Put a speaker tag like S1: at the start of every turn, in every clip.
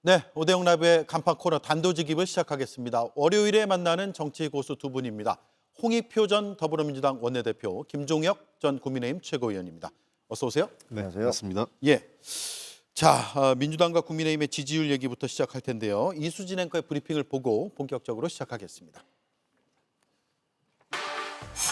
S1: 네, 오대영 라이브의 간판 코너 단도직입을 시작하겠습니다. 월요일에 만나는 정치 고수 두 분입니다. 홍익표 전 더불어민주당 원내대표, 김종혁 전 국민의힘 최고위원입니다. 어서 오세요.
S2: 네,
S3: 안녕하세요.
S2: 맞습니다.
S1: 예. 자, 민주당과 국민의힘의 지지율 얘기부터 시작할 텐데요. 이수진 앵커의 브리핑을 보고 본격적으로 시작하겠습니다.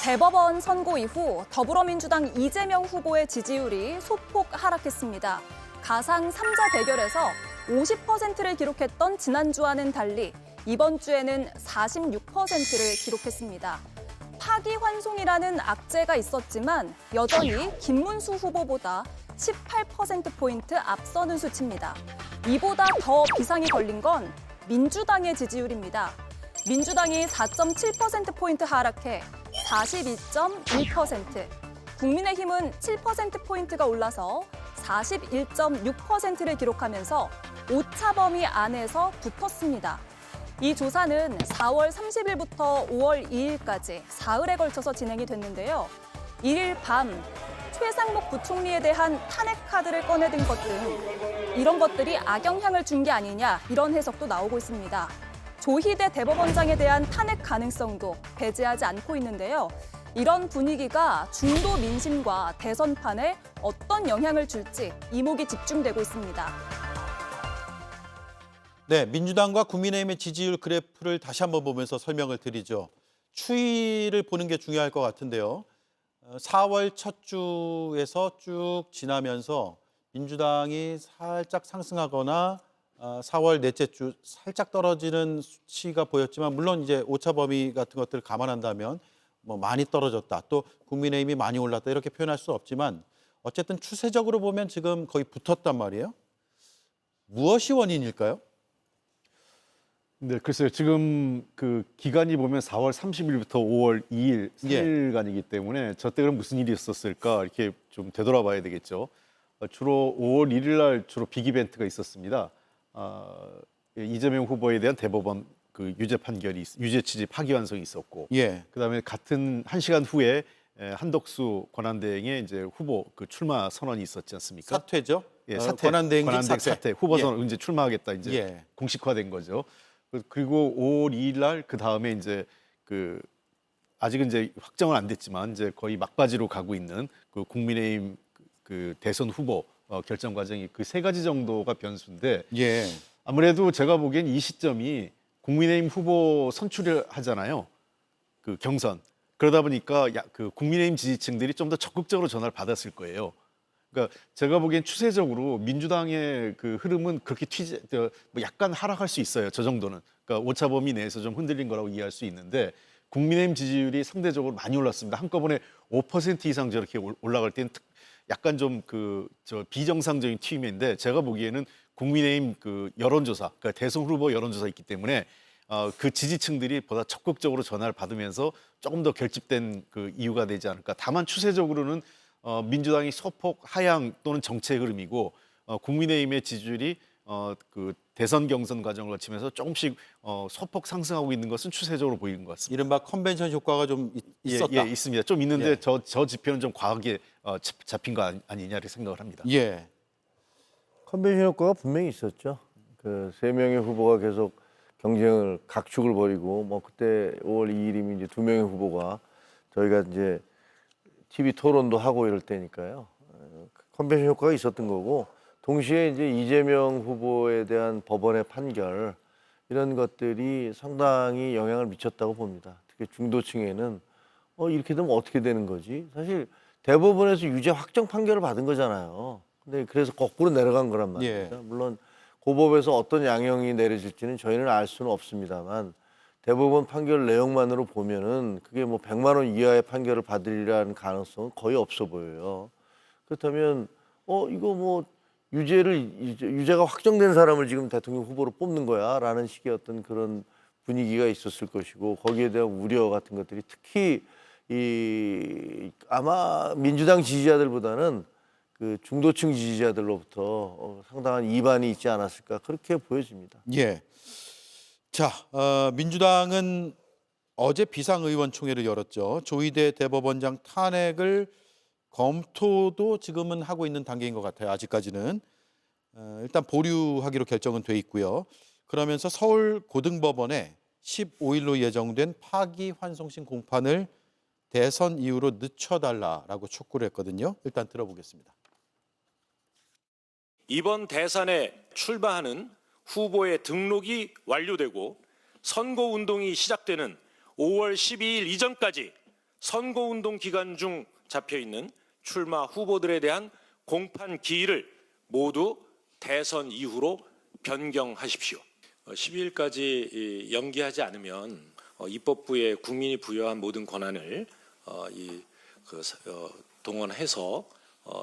S4: 대법원 선고 이후 더불어민주당 이재명 후보의 지지율이 소폭 하락했습니다. 가상 3자 대결에서 50%를 기록했던 지난주와는 달리 이번 주에는 46%를 기록했습니다. 파기환송이라는 악재가 있었지만 여전히 김문수 후보보다 18%포인트 앞서는 수치입니다. 이보다 더 비상이 걸린 건 민주당의 지지율입니다. 민주당이 4.7%포인트 하락해 42.1%, 국민의힘은 7%포인트가 올라서 41.6%를 기록하면서 오차 범위 안에서 붙었습니다. 이 조사는 4월 30일부터 5월 2일까지 사흘에 걸쳐서 진행이 됐는데요. 1일 밤 최상목 부총리에 대한 탄핵 카드를 꺼내든 것 등 이런 것들이 악영향을 준 게 아니냐 이런 해석도 나오고 있습니다. 조희대 대법원장에 대한 탄핵 가능성도 배제하지 않고 있는데요. 이런 분위기가 중도 민심과 대선판에 어떤 영향을 줄지 이목이 집중되고 있습니다.
S1: 네, 민주당과 국민의힘의 지지율 그래프를 다시 한번 보면서 설명을 드리죠. 추이를 보는 게 중요할 것 같은데요. 4월 첫 주에서 쭉 지나면서 민주당이 살짝 상승하거나 4월 넷째 주 살짝 떨어지는 수치가 보였지만 물론 이제 오차 범위 같은 것들을 감안한다면 뭐 많이 떨어졌다, 또 국민의힘이 많이 올랐다 이렇게 표현할 수 없지만 어쨌든 추세적으로 보면 지금 거의 붙었단 말이에요. 무엇이 원인일까요?
S2: 네, 글쎄요. 지금 그 기간이 보면 4월 30일부터 5월 2일 3일간이기 때문에 저때 그럼 무슨 일이 있었을까 이렇게 좀 되돌아봐야 되겠죠. 주로 5월 1일 날 주로 빅 이벤트가 있었습니다. 이재명 후보에 대한 대법원 그 유죄 판결이 유죄 취지 파기환송이 있었고,
S1: 예.
S2: 그다음에 같은 1시간 후에 한덕수 권한대행의 이제 후보 그 출마 선언이 있었지 않습니까?
S1: 사퇴죠.
S2: 예, 사퇴,
S1: 권한대행직
S2: 사퇴, 후보 선언 이제 출마하겠다 이제
S1: 예.
S2: 공식화된 거죠. 그리고 5월 2일 날 그 다음에 이제 그 아직은 이제 확정은 안 됐지만 이제 거의 막바지로 가고 있는 그 국민의힘 그 대선 후보 결정 과정이 그 세 가지 정도가 변수인데,
S1: 예.
S2: 아무래도 제가 보기엔 이 시점이 국민의힘 후보 선출을 하잖아요. 그 경선. 그러다 보니까 그 국민의힘 지지층들이 좀 더 적극적으로 전화를 받았을 거예요. 그러니까 제가 보기엔 추세적으로 민주당의 그 흐름은 그렇게 뭐 약간 하락할 수 있어요. 저 정도는. 그러니까 오차 범위 내에서 좀 흔들린 거라고 이해할 수 있는데, 국민의힘 지지율이 상대적으로 많이 올랐습니다. 한꺼번에 5% 이상 저렇게 올라갈 때는 약간 좀 그 저 비정상적인 튀임인데, 제가 보기에는 국민의힘 그 여론조사, 그러니까 대선 후보 여론조사 있기 때문에 그 지지층들이 보다 적극적으로 전화를 받으면서 조금 더 결집된 그 이유가 되지 않을까. 다만 추세적으로는 민주당이 소폭 하향 또는 정체 흐름이고, 국민의힘의 지지율이 그 대선 경선 과정을 거치면서 조금씩 소폭 상승하고 있는 것은 추세적으로 보이는 것 같습니다.
S1: 이른바 컨벤션 효과가 좀 있었다.
S2: 예, 있습니다. 좀 있는데
S1: 예.
S2: 저 지표는 좀 과하게 잡힌 거 아니냐를 생각을 합니다.
S1: 예.
S3: 컨벤션 효과가 분명히 있었죠. 그 세 명의 후보가 계속 경쟁을 각축을 벌이고 뭐 그때 5월 2일이면 이제 두 명의 후보가 저희가 이제 TV 토론도 하고 이럴 때니까요. 컨벤션 효과가 있었던 거고, 동시에 이제 이재명 후보에 대한 법원의 판결 이런 것들이 상당히 영향을 미쳤다고 봅니다. 특히 중도층에는 이렇게 되면 어떻게 되는 거지? 사실 대법원에서 유죄 확정 판결을 받은 거잖아요. 근데 그래서 거꾸로 내려간 거란 말입니다.
S1: 예.
S3: 물론 고법에서 어떤 양형이 내려질지는 저희는 알 수는 없습니다만, 대법원 판결 내용만으로 보면은 그게 뭐 100만 원 이하의 판결을 받으리라는 가능성은 거의 없어 보여요. 그렇다면 이거 뭐 유죄가 확정된 사람을 지금 대통령 후보로 뽑는 거야라는 식의 어떤 그런 분위기가 있었을 것이고, 거기에 대한 우려 같은 것들이 특히 아마 민주당 지지자들보다는 그 중도층 지지자들로부터 상당한 이반이 있지 않았을까 그렇게 보여집니다.
S1: 예. 자, 민주당은 어제 비상의원총회를 열었죠. 조희대 대법원장 탄핵을 검토도 지금은 하고 있는 단계인 것 같아요. 아직까지는. 일단 보류하기로 결정은 돼 있고요. 그러면서 서울 고등법원에 15일로 예정된 파기환송심 공판을 대선 이후로 늦춰달라라고 촉구를 했거든요. 일단 들어보겠습니다.
S5: 이번 대선에 출마하는 후보의 등록이 완료되고 선거운동이 시작되는 5월 12일 이전까지 선거운동 기간 중 잡혀있는 출마 후보들에 대한 공판 기일을 모두 대선 이후로 변경하십시오. 12일까지 연기하지 않으면 입법부에 국민이 부여한 모든 권한을 동원해서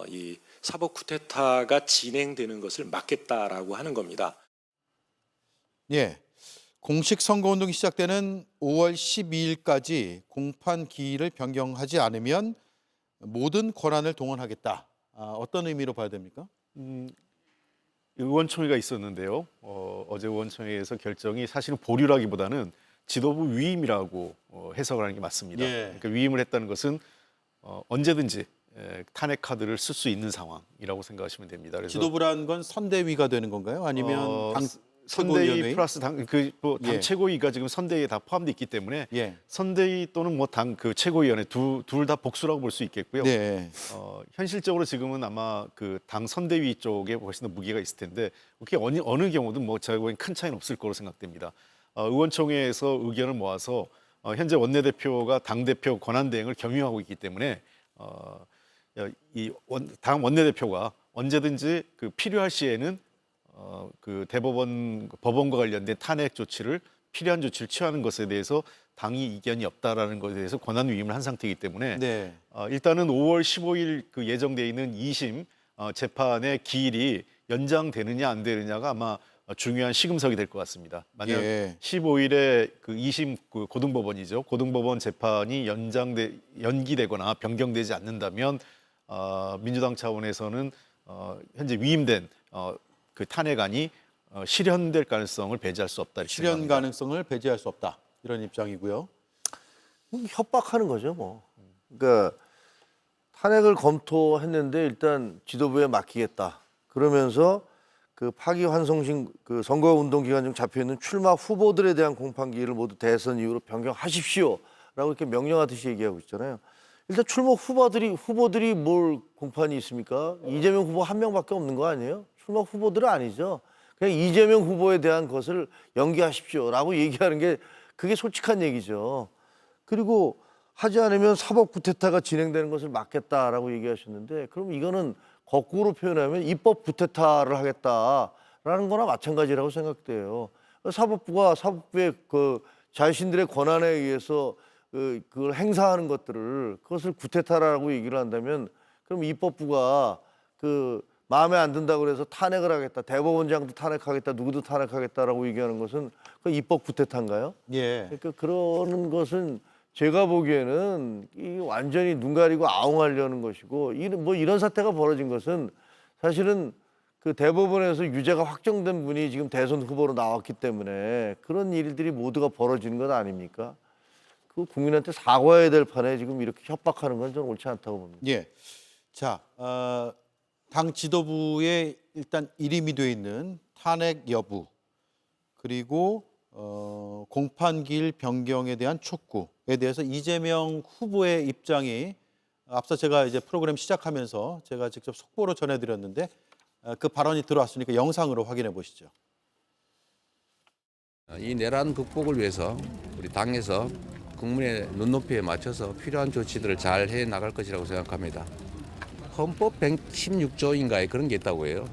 S5: 이 사법 쿠데타가 진행되는 것을 막겠다라고 하는 겁니다.
S1: 예, 공식 선거운동이 시작되는 5월 12일까지 공판 기일을 변경하지 않으면 모든 권한을 동원하겠다. 어떤 의미로 봐야 됩니까?
S2: 의원총회가 있었는데요. 어제 의원총회에서 결정이 사실은 보류라기보다는 지도부 위임이라고 해석을 하는 게 맞습니다.
S1: 예.
S2: 그러니까 위임을 했다는 것은 언제든지 탄핵 카드를 쓸 수 있는 상황이라고 생각하시면 됩니다. 그래서
S1: 지도부란 건 선대위가 되는 건가요? 아니면 당
S2: 선대위
S1: 최고위원회?
S2: 플러스 당 당
S1: 예.
S2: 최고위가 지금 선대위에 다 포함되어 있기 때문에
S1: 예.
S2: 선대위 또는 뭐 당 그 최고위원회 둘 다 복수라고 볼 수 있겠고요.
S1: 네.
S2: 현실적으로 지금은 아마 그 당 선대위 쪽에 훨씬 더 무게가 있을 텐데 그게 어느 경우든 뭐 제가 보기엔 큰 차이는 없을 거로 생각됩니다. 의원총회에서 의견을 모아서 현재 원내대표가 당대표 권한대행을 겸임하고 있기 때문에 당 원내대표가 언제든지 그 필요할 시에는 그 대법원 법원과 관련된 탄핵 조치를 필요한 조치를 취하는 것에 대해서 당이 이견이 없다라는 것에 대해서 권한 위임을 한 상태이기 때문에
S1: 네.
S2: 일단은 5월 15일 그 예정돼 있는 2심 재판의 기일이 연장되느냐 안 되느냐가 아마 중요한 시금석이 될 것 같습니다. 만약
S1: 예.
S2: 15일에 그 2심 그 고등법원이죠. 고등법원 재판이 연기되거나 변경되지 않는다면 민주당 차원에서는 현재 위임된 그 탄핵안이 실현될 가능성을 배제할 수 없다. 이렇게
S1: 실현
S2: 생각합니다.
S1: 가능성을 배제할 수 없다. 이런 입장이고요.
S3: 협박하는 거죠, 뭐. 그러니까 탄핵을 검토했는데 일단 지도부에 맡기겠다. 그러면서 그 파기환송심 그 선거운동 기간 중 잡혀 있는 출마 후보들에 대한 공판 기일을 모두 대선 이후로 변경하십시오라고 이렇게 명령하듯이 얘기하고 있잖아요. 일단 출마 후보들이 뭘 공판이 있습니까? 이재명 후보 한 명밖에 없는 거 아니에요? 출마 후보들은 아니죠. 그냥 이재명 후보에 대한 것을 연기하십시오라고 얘기하는 게 그게 솔직한 얘기죠. 그리고 하지 않으면 사법 쿠데타가 진행되는 것을 막겠다라고 얘기하셨는데 그럼 이거는 거꾸로 표현하면 입법 쿠데타를 하겠다라는 거나 마찬가지라고 생각돼요. 사법부의 그 자신들의 권한에 의해서 그걸 행사하는 그것을 쿠데타라고 얘기를 한다면 그럼 입법부가 그 마음에 안 든다고 그래서 탄핵을 하겠다. 대법원장도 탄핵하겠다. 누구도 탄핵하겠다라고 얘기하는 것은 그 입법 쿠데타인가요?
S1: 예.
S3: 그러니까 그러는 것은 제가 보기에는 이 완전히 눈 가리고 아웅하려는 것이고 이런 사태가 벌어진 것은 사실은 그 대법원에서 유죄가 확정된 분이 지금 대선 후보로 나왔기 때문에 그런 일들이 모두가 벌어지는 것 아닙니까? 그 국민한테 사과해야 될 판에 지금 이렇게 협박하는 건 저는 옳지 않다고 봅니다.
S1: 예. 자, 당 지도부에 일단 일임이 돼 있는 탄핵 여부 그리고 공판기일 변경에 대한 촉구에 대해서 이재명 후보의 입장이 앞서 제가 이제 프로그램 시작하면서 제가 직접 속보로 전해드렸는데 그 발언이 들어왔으니까 영상으로 확인해 보시죠.
S6: 이 내란 극복을 위해서 우리 당에서 국민의 눈높이에 맞춰서 필요한 조치들을 잘 해 나갈 것이라고 생각합니다. 헌법 116조인가에 그런 게 있다고 해요.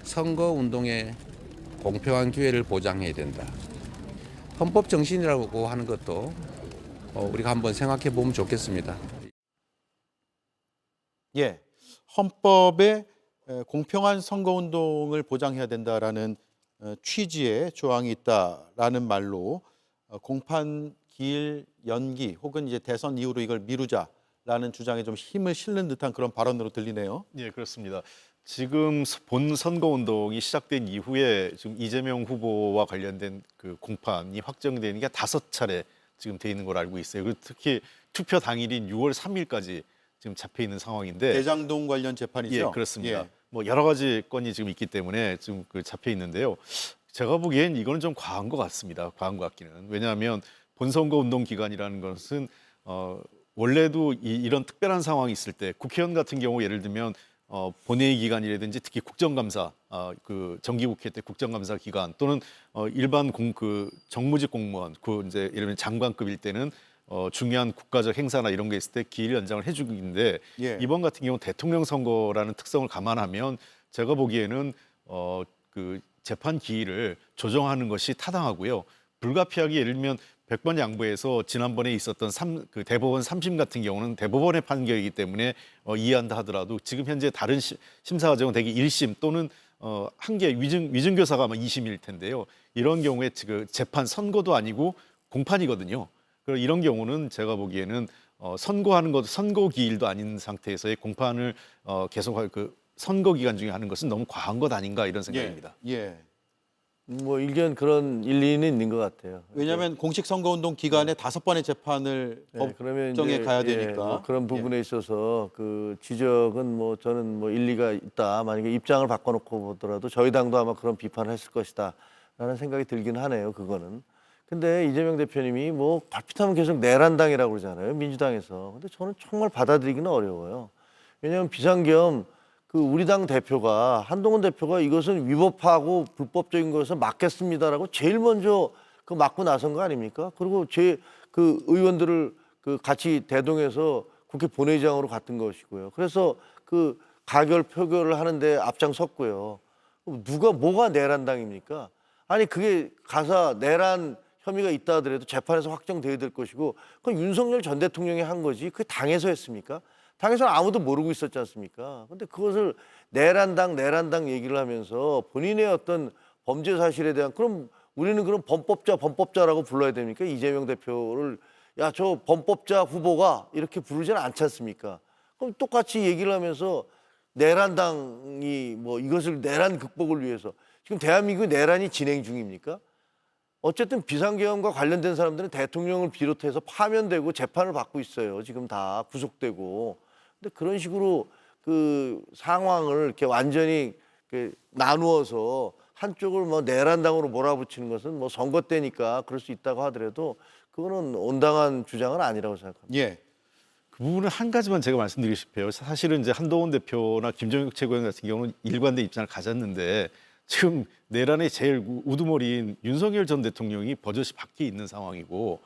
S6: 선거운동의 공평한 기회를 보장해야 된다. 헌법 정신이라고 하는 것도 우리가 한번 생각해 보면 좋겠습니다.
S1: 예, 헌법에 공평한 선거운동을 보장해야 된다라는 취지의 조항이 있다라는 말로 공판 기일 연기 혹은 이제 대선 이후로 이걸 미루자라는 주장에 좀 힘을 실는 듯한 그런 발언으로 들리네요.
S2: 예, 그렇습니다. 지금 본 선거운동이 시작된 이후에 지금 이재명 후보와 관련된 그 공판이 확정되는 게 5차례 지금 돼 있는 걸 알고 있어요. 그리고 특히 투표 당일인 6월 3일까지 지금 잡혀 있는 상황인데
S1: 대장동 관련 재판이죠.
S2: 예, 그렇습니다.
S1: 예.
S2: 뭐 여러 가지 건이 지금 있기 때문에 지금 그 잡혀 있는데요. 제가 보기엔 이거는 좀 과한 것 같습니다. 과한 것 같기는. 왜냐하면 본선거 운동 기간이라는 것은 원래도 이런 특별한 상황이 있을 때 국회의원 같은 경우 예를 들면 본회의 기간이라든지 특히 국정감사 그 정기국회 때 국정감사 기간 또는 일반 정무직 공무원 그 이제 예를 들면 장관급일 때는 중요한 국가적 행사나 이런 게 있을 때 기일 연장을 해주기인데
S1: 예.
S2: 이번 같은 경우 대통령 선거라는 특성을 감안하면 제가 보기에는 그 재판 기일을 조정하는 것이 타당하고요. 불가피하게 예를 들면 100번 양보해서 지난번에 있었던 그 대법원 3심 같은 경우는 대법원의 판결이기 때문에 이해한다 하더라도 지금 현재 다른 심사 과정은 대개 1심 또는 한 개 위증교사가 아마 2심일 텐데요. 이런 경우에 그 재판 선고도 아니고 공판이거든요. 그래서 이런 경우는 제가 보기에는 선고하는 것도 선고 기일도 아닌 상태에서의 공판을 계속할 그 선거 기간 중에 하는 것은 너무 과한 것 아닌가 이런 생각입니다.
S1: 예.
S3: 뭐 일견 그런 일리는 있는 것 같아요.
S1: 왜냐하면 공식 선거운동 기간에 5번의 재판을
S3: 그러면
S1: 법정에
S3: 이제,
S1: 가야
S3: 예,
S1: 되니까.
S3: 뭐 그런 부분에 있어서 그 지적은 뭐 저는 뭐 일리가 있다. 만약에 입장을 바꿔놓고 보더라도 저희 당도 아마 그런 비판을 했을 것이다라는 생각이 들긴 하네요. 그거는. 근데 이재명 대표님이 뭐 발핏하면 계속 내란당이라고 그러잖아요. 민주당에서. 근데 저는 정말 받아들이기는 어려워요. 왜냐하면 비상겸 그 우리 당 대표가 한동훈 대표가 이것은 위법하고 불법적인 것을 막겠습니다라고 제일 먼저 그 막고 나선 거 아닙니까? 그리고 그 의원들을 그 같이 대동해서 국회 본회의장으로 갔던 것이고요. 그래서 그 가결 표결을 하는데 앞장섰고요. 뭐가 내란당입니까? 아니 그게 가사 내란 혐의가 있다 하더라도 재판에서 확정돼야 될 것이고 그건 윤석열 전 대통령이 한 거지 그게 당에서 했습니까? 당에서는 아무도 모르고 있었지 않습니까? 근데 그것을 내란당 얘기를 하면서 본인의 어떤 범죄 사실에 대한 그럼 우리는 그럼 범법자라고 불러야 됩니까? 이재명 대표를 야, 저 범법자 후보가 이렇게 부르지는 않지 않습니까? 그럼 똑같이 얘기를 하면서 내란당이 뭐 이것을 내란 극복을 위해서 지금 대한민국 내란이 진행 중입니까? 어쨌든 비상계엄과 관련된 사람들은 대통령을 비롯해서 파면되고 재판을 받고 있어요. 지금 다 구속되고. 근데 그런 식으로 그 상황을 이렇게 완전히 나누어서 한쪽을 뭐 내란당으로 몰아붙이는 것은 뭐 선거 때니까 그럴 수 있다고 하더라도 그거는 온당한 주장은 아니라고 생각합니다.
S1: 예.
S2: 그 부분은 한 가지만 제가 말씀드리고 싶어요. 사실은 이제 한동훈 대표나 김종국 최고위원 같은 경우는 일관된 입장을 가졌는데 지금 내란의 제일 우두머리인 윤석열 전 대통령이 버젓이 밖에 있는 상황이고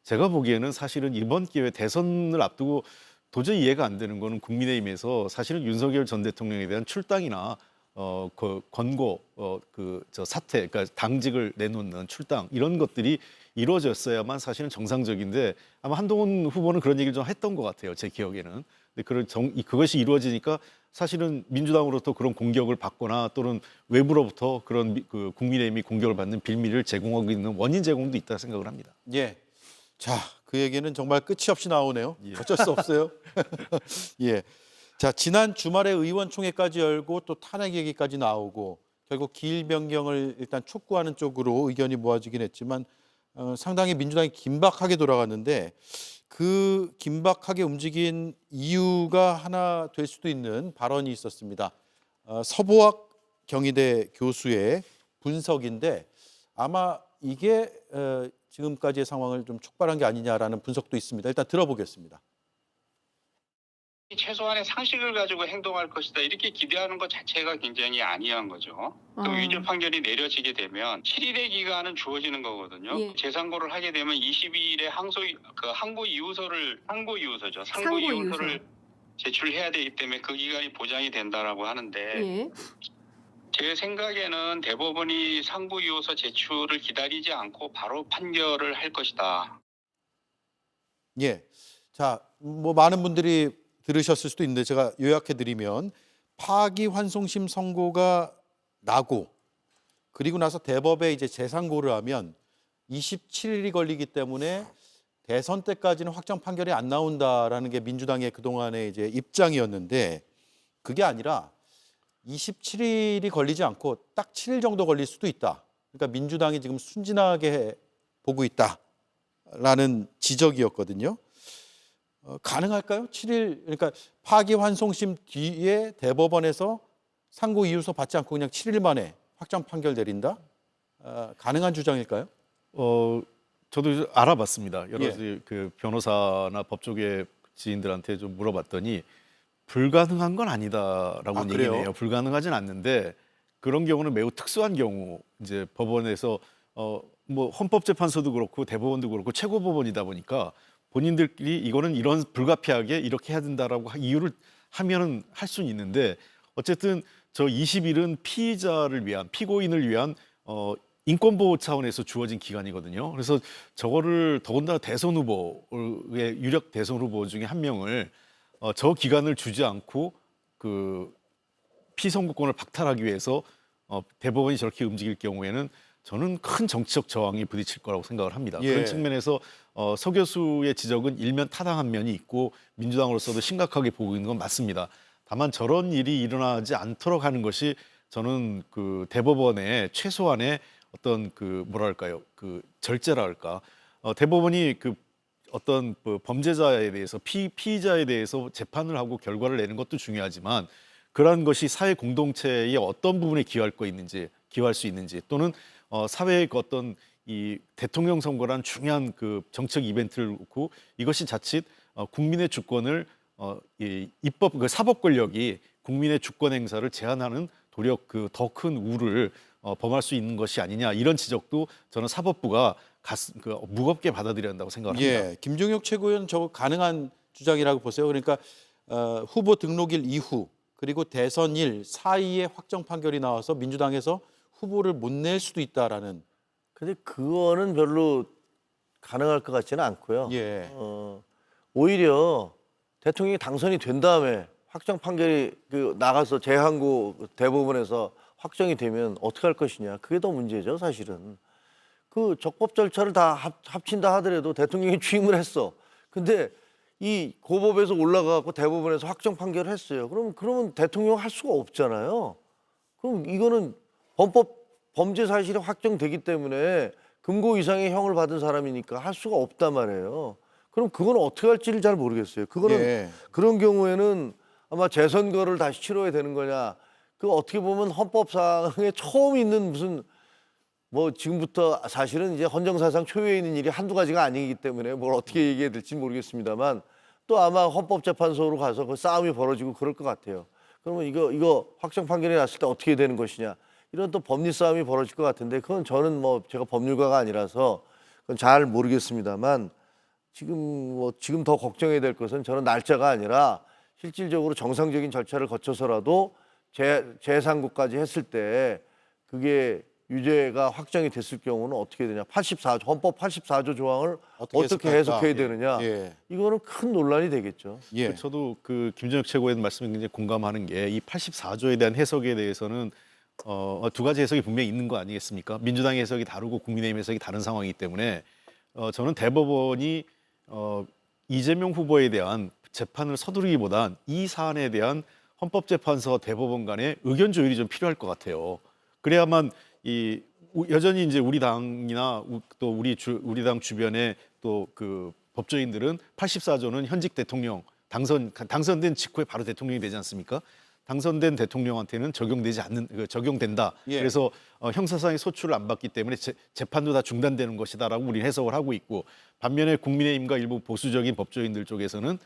S2: 제가 보기에는 사실은 이번 기회에 대선을 앞두고 도저히 이해가 안 되는 거는 국민의힘에서 사실은 윤석열 전 대통령에 대한 출당이나 그 권고 저 사퇴 그러니까 당직을 내놓는 출당 이런 것들이 이루어졌어야만 사실은 정상적인데 아마 한동훈 후보는 그런 얘기를 좀 했던 것 같아요. 제 기억에는. 근데 그것이 이루어지니까 사실은 민주당으로부터 그런 공격을 받거나 또는 외부로부터 그런 그 국민의힘이 공격을 받는 빌미를 제공하고 있는 원인 제공도 있다 생각을 합니다.
S1: 예. 자, 그 얘기는 정말 끝이 없이 나오네요. 어쩔 수 없어요. 예. 자, 지난 주말에 의원총회까지 열고 또 탄핵 얘기까지 나오고 결국 기일 변경을 일단 촉구하는 쪽으로 의견이 모아지긴 했지만 상당히 민주당이 긴박하게 돌아갔는데 그 긴박하게 움직인 이유가 하나 될 수도 있는 발언이 있었습니다. 서보학 경희대 교수의 분석인데 아마 이게 지금까지의 상황을 좀 촉발한 게 아니냐라는 분석도 있습니다. 일단 들어보겠습니다.
S7: 최소한의 상식을 가지고 행동할 것이다 이렇게 기대하는 것 자체가 굉장히 안이한 거죠. 또 유죄 판결이 내려지게 되면 7일의 기간은 주어지는 거거든요.
S8: 예.
S7: 재상고를 하게 되면 22일에 상고 이유서를 제출해야 되기 때문에 그 기간이 보장이 된다라고 하는데
S8: 예.
S7: 제 생각에는 대법원이 상고 이유서 제출을 기다리지 않고 바로 판결을 할 것이다.
S1: 예. 자, 뭐 많은 분들이 들으셨을 수도 있는데 제가 요약해 드리면 파기환송심 선고가 나고 그리고 나서 대법에 이제 재상고를 하면 27일이 걸리기 때문에 대선 때까지는 확정 판결이 안 나온다라는 게 민주당의 그동안의 이제 입장이었는데 그게 아니라 27일이 걸리지 않고 딱 7일 정도 걸릴 수도 있다. 그러니까 민주당이 지금 순진하게 보고 있다라는 지적이었거든요. 가능할까요? 7일 그러니까 파기환송심 뒤에 대법원에서 상고 이유서 받지 않고 그냥 7일 만에 확정 판결 내린다? 가능한 주장일까요?
S2: 저도 알아봤습니다. 여러
S1: 예.
S2: 가지 그 변호사나 법조계 지인들한테 좀 물어봤더니 불가능한 건 아니다라고
S1: 아, 그래요?
S2: 얘기를 해요. 불가능하진 않는데 그런 경우는 매우 특수한 경우 이제 법원에서 뭐 헌법재판소도 그렇고 대법원도 그렇고 최고법원이다 보니까 본인들끼리 이거는 이런 불가피하게 이렇게 해야 된다라고 이유를 하면은 할 수는 있는데 어쨌든 저 20일은 피의자를 위한 피고인을 위한 인권보호 차원에서 주어진 기간이거든요. 그래서 저거를 더군다나 대선 후보의 유력 대선 후보 중에 한 명을 저 기간을 주지 않고 그 피선거권을 박탈하기 위해서 대법원이 저렇게 움직일 경우에는 저는 큰 정치적 저항이 부딪힐 거라고 생각을 합니다.
S1: 예.
S2: 그런 측면에서 서 교수의 지적은 일면 타당한 면이 있고 민주당으로서도 심각하게 보고 있는 건 맞습니다. 다만 저런 일이 일어나지 않도록 하는 것이 저는 그 대법원의 최소한의 어떤 그 뭐랄까요 그 절제랄까 대법원이 그 어떤 그 범죄자에 대해서 피의자에 대해서 재판을 하고 결과를 내는 것도 중요하지만 그러한 것이 사회 공동체의 어떤 부분에 기여할 수 있는지 또는 사회의 그 어떤 이 대통령 선거란 중요한 그 정책 이벤트를 놓고 이것이 자칫 국민의 주권을 이 입법 그 사법 권력이 국민의 주권 행사를 제한하는 도리어 그 더 큰 우를 범할 수 있는 것이 아니냐 이런 지적도 저는 사법부가 무겁게 받아들여야 한다고 생각합니다.
S1: 예, 김종혁 최고위원 저거 가능한 주장이라고 보세요. 그러니까 후보 등록일 이후 그리고 대선일 사이에 확정 판결이 나와서 민주당에서 후보를 못 낼 수도 있다라는.
S3: 근데 그거는 별로 가능할 것 같지는 않고요.
S1: 예.
S3: 오히려 대통령이 당선이 된 다음에 확정 판결이 나가서 재항고 대법원에서 확정이 되면 어떻게 할 것이냐. 그게 더 문제죠, 사실은. 그 적법 절차를 다 합친다 하더라도 대통령이 취임을 했어. 근데 이 고법에서 올라가고 대법원에서 확정 판결을 했어요. 그러면 대통령 할 수가 없잖아요. 그럼 이거는 범죄 사실이 확정되기 때문에 금고 이상의 형을 받은 사람이니까 할 수가 없단 말이에요. 그럼 그건 어떻게 할지를 잘 모르겠어요. 그거는
S1: 예.
S3: 그런 경우에는 아마 재선거를 다시 치러야 되는 거냐. 그 어떻게 보면 헌법상에 처음 있는 무슨 뭐 지금부터 사실은 이제 헌정사상 초유에 있는 일이 한두 가지가 아니기 때문에 뭘 어떻게 얘기해야 될지 모르겠습니다만 또 아마 헌법재판소로 가서 그 싸움이 벌어지고 그럴 것 같아요. 그러면 이거 확정 판결이 났을 때 어떻게 되는 것이냐. 이런 또 법리 싸움이 벌어질 것 같은데 그건 저는 뭐 제가 법률가가 아니라서 그건 잘 모르겠습니다만 지금 더 걱정해야 될 것은 저는 날짜가 아니라 실질적으로 정상적인 절차를 거쳐서라도 재상고까지 했을 때 그게 유죄가 확정이 됐을 경우는 어떻게 되냐. 헌법 84조 조항을 어떻게 해석해야 되느냐.
S1: 예.
S3: 이거는 큰 논란이 되겠죠.
S1: 예.
S2: 저도 그 김정혁 최고위원 말씀에 굉장히 공감하는 게 이 84조에 대한 해석에 대해서는 두 가지 해석이 분명히 있는 거 아니겠습니까? 민주당의 해석이 다르고 국민의힘 해석이 다른 상황이기 때문에 저는 대법원이 이재명 후보에 대한 재판을 서두르기보단 이 사안에 대한 헌법재판소와 대법원 간의 의견 조율이 좀 필요할 것 같아요. 그래야만 여전히 이제 우리 당이나 또 우리 당 주변에 또 그 법조인들은 84조는 현직 대통령 당선된 직후에 바로 대통령이 되지 않습니까? 당선된 대통령한테는 적용된다.
S1: 예.
S2: 그래서 형사상의 소출을 안 받기 때문에 재판도 다 중단되는 것이다라고 우리 해석을 하고 있고 반면에 국민의힘과 일부 보수적인 법조인들 쪽에서는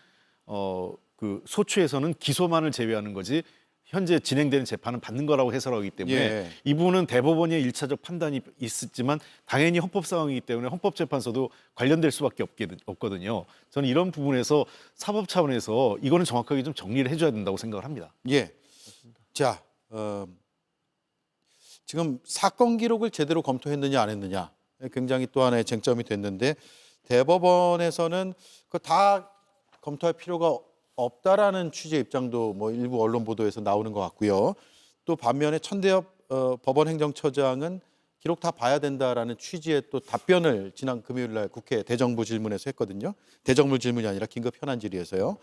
S2: 그 소추에서는 기소만을 제외하는 거지 현재 진행되는 재판은 받는 거라고 해석하기 때문에
S1: 예.
S2: 이 부분은 대법원의 일차적 판단이 있었지만 당연히 헌법 상황이기 때문에 헌법재판소도 관련될 수밖에 없거든요. 저는 이런 부분에서 사법 차원에서 이거는 정확하게 좀 정리를 해줘야 된다고 생각을 합니다.
S1: 예. 자, 지금 사건 기록을 제대로 검토했느냐 안 했느냐 굉장히 또 하나의 쟁점이 됐는데 대법원에서는 그거 다 검토할 필요가 없다라는 취지의 입장도 뭐 일부 언론 보도에서 나오는 것 같고요. 또 반면에 천대엽 법원행정처장은 기록 다 봐야 된다라는 취지의 또 답변을 지난 금요일 날 국회 대정부 질문에서 했거든요. 대정부 질문이 아니라 긴급 현안 질의에서요.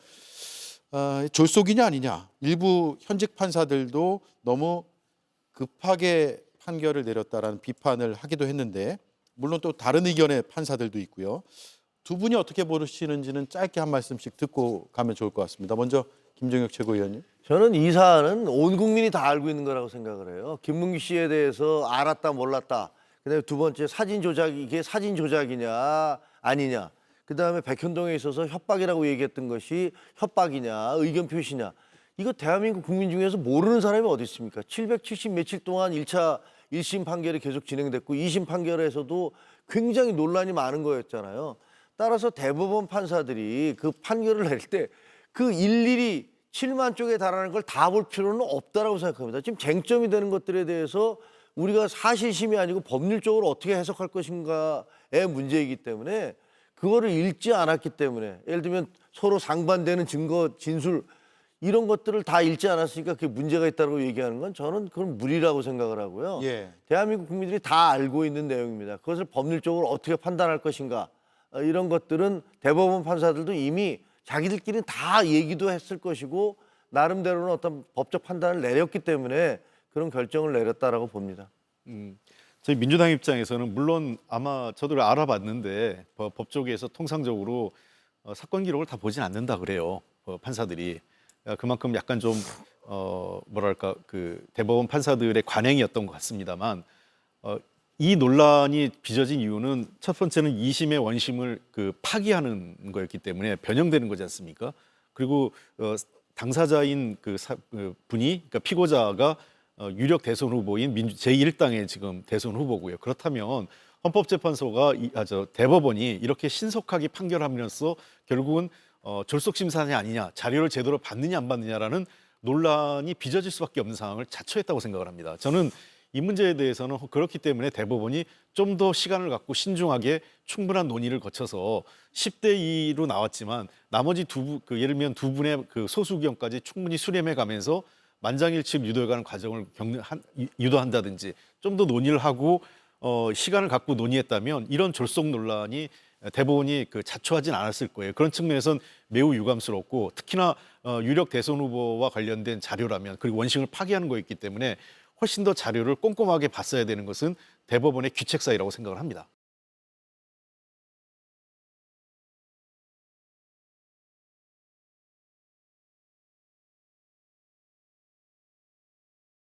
S1: 졸속이냐 아니냐. 일부 현직 판사들도 너무 급하게 판결을 내렸다라는 비판을 하기도 했는데 물론 또 다른 의견의 판사들도 있고요. 두 분이 어떻게 보시는지는 짧게 한 말씀씩 듣고 가면 좋을 것 같습니다. 먼저 김종혁 최고위원님.
S3: 저는 이 사안은 온 국민이 다 알고 있는 거라고 생각을 해요. 김문기 씨에 대해서 알았다 몰랐다. 그다음에 두 번째 사진 조작, 이게 사진 조작이냐 아니냐. 그다음에 백현동에 있어서 협박이라고 얘기했던 것이 협박이냐 의견 표시냐. 이거 대한민국 국민 중에서 모르는 사람이 어디 있습니까? 770 며칠 동안 1차 1심 판결이 계속 진행됐고 2심 판결에서도 굉장히 논란이 많은 거였잖아요. 따라서 대법원 판사들이 그 판결을 낼 때 그 일일이 7만 쪽에 달하는 걸 다 볼 필요는 없다라고 생각합니다. 지금 쟁점이 되는 것들에 대해서 우리가 사실심이 아니고 법률적으로 어떻게 해석할 것인가의 문제이기 때문에 그거를 읽지 않았기 때문에 예를 들면 서로 상반되는 증거, 진술 이런 것들을 다 읽지 않았으니까 그게 문제가 있다고 얘기하는 건 저는 그건 무리라고 생각을 하고요.
S1: 예.
S3: 대한민국 국민들이 다 알고 있는 내용입니다. 그것을 법률적으로 어떻게 판단할 것인가 이런 것들은 대법원 판사들도 이미 자기들끼리 다 얘기도 했을 것이고 나름대로는 어떤 법적 판단을 내렸기 때문에 그런 결정을 내렸다라고 봅니다.
S2: 저희 민주당 입장에서는 물론 아마 저도 알아봤는데 법 쪽에서 통상적으로 사건 기록을 다 보진 않는다 그래요. 판사들이. 그만큼 약간 좀 뭐랄까 그 대법원 판사들의 관행이었던 것 같습니다만 이 논란이 빚어진 이유는 첫 번째는 2심의 원심을 그 파기하는 거였기 때문에 변형되는 거지 않습니까? 그리고 당사자인 그 분이 그러니까 피고자가 유력 대선 후보인 제1당의 지금 대선 후보고요. 그렇다면 헌법재판소가 대법원이 이렇게 신속하게 판결하면서 결국은 졸속 심사냐 아니냐, 자료를 제대로 받느냐 안 받느냐라는 논란이 빚어질 수밖에 없는 상황을 자초했다고 생각을 합니다. 저는 이 문제에 대해서는 그렇기 때문에 대법원이 좀 더 시간을 갖고 신중하게 충분한 논의를 거쳐서 10대 2로 나왔지만 나머지 예를 들면 두 분의 그 소수 의견까지 충분히 수렴해 가면서 만장일치를 유도해가는 과정을 유도한다든지 좀 더 논의를 하고 시간을 갖고 논의했다면 이런 졸속 논란이 대법원이 그 자초하진 않았을 거예요. 그런 측면에서는 매우 유감스럽고 특히나 유력 대선 후보와 관련된 자료라면 그리고 원심을 파기하는 거였기 때문에 훨씬 더 자료를 꼼꼼하게 봤어야 되는 것은 대법원의 귀책사유라고 생각을 합니다.